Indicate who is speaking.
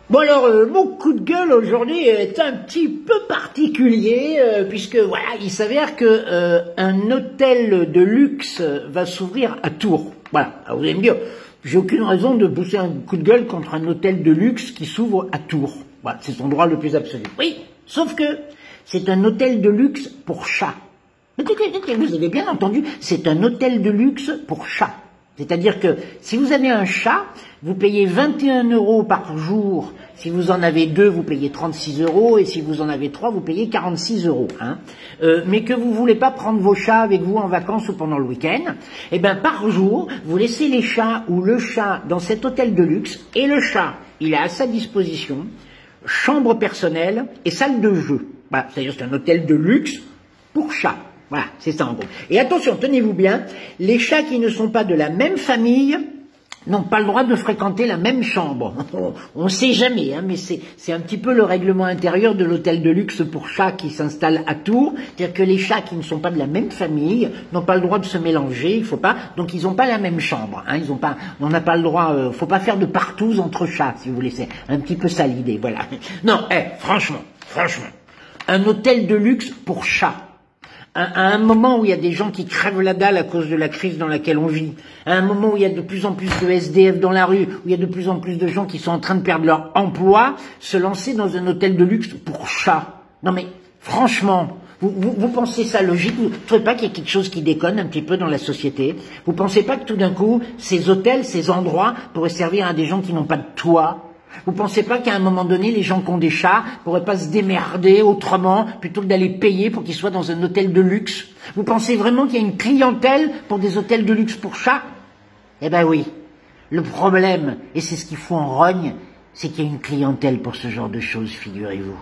Speaker 1: Bon alors, mon coup de gueule aujourd'hui est un petit peu particulier, puisque voilà, il s'avère que un hôtel de luxe va s'ouvrir à Tours. Voilà, alors vous allez me dire, j'ai aucune raison de pousser un coup de gueule contre un hôtel de luxe qui s'ouvre à Tours. Voilà, c'est son droit le plus absolu. Oui, sauf que c'est un hôtel de luxe pour chats. Vous avez bien entendu, c'est un hôtel de luxe pour chats. C'est-à-dire que si vous avez un chat, vous payez 21 € par jour. Si vous en avez 2, vous payez 36 €. Et si vous en avez 3, vous payez 46 €. Hein. Mais que vous voulez pas prendre vos chats avec vous en vacances ou pendant le week-end, eh ben par jour, vous laissez les chats ou le chat dans cet hôtel de luxe. Et le chat, il a à sa disposition chambre personnelle et salle de jeu. Voilà, c'est-à-dire c'est un hôtel de luxe pour chats. Voilà, c'est ça en gros. Et attention, tenez-vous bien, les chats qui ne sont pas de la même famille n'ont pas le droit de fréquenter la même chambre. On ne sait jamais, hein, mais c'est un petit peu le règlement intérieur de l'hôtel de luxe pour chats qui s'installe à Tours. C'est-à-dire que les chats qui ne sont pas de la même famille n'ont pas le droit de se mélanger, il faut pas, donc ils n'ont pas la même chambre. Hein, ils ont pas, on n'a pas le droit, faut pas faire de partous entre chats, si vous voulez, c'est un petit peu ça l'idée, voilà. Non, franchement, un hôtel de luxe pour chats. À un moment où il y a des gens qui crèvent la dalle à cause de la crise dans laquelle on vit, à un moment où il y a de plus en plus de SDF dans la rue, où il y a de plus en plus de gens qui sont en train de perdre leur emploi, se lancer dans un hôtel de luxe pour chats. Non mais, franchement, vous pensez ça logique? Vous ne trouvez pas qu'il y a quelque chose qui déconne un petit peu dans la société? Vous pensez pas que tout d'un coup, ces hôtels, ces endroits pourraient servir à des gens qui n'ont pas de toit? Vous pensez pas qu'à un moment donné, les gens qui ont des chats pourraient pas se démerder autrement plutôt que d'aller payer pour qu'ils soient dans un hôtel de luxe? Vous pensez vraiment qu'il y a une clientèle pour des hôtels de luxe pour chats? Eh ben oui. Le problème, et c'est ce qu'il faut en rogne, c'est qu'il y a une clientèle pour ce genre de choses, figurez-vous.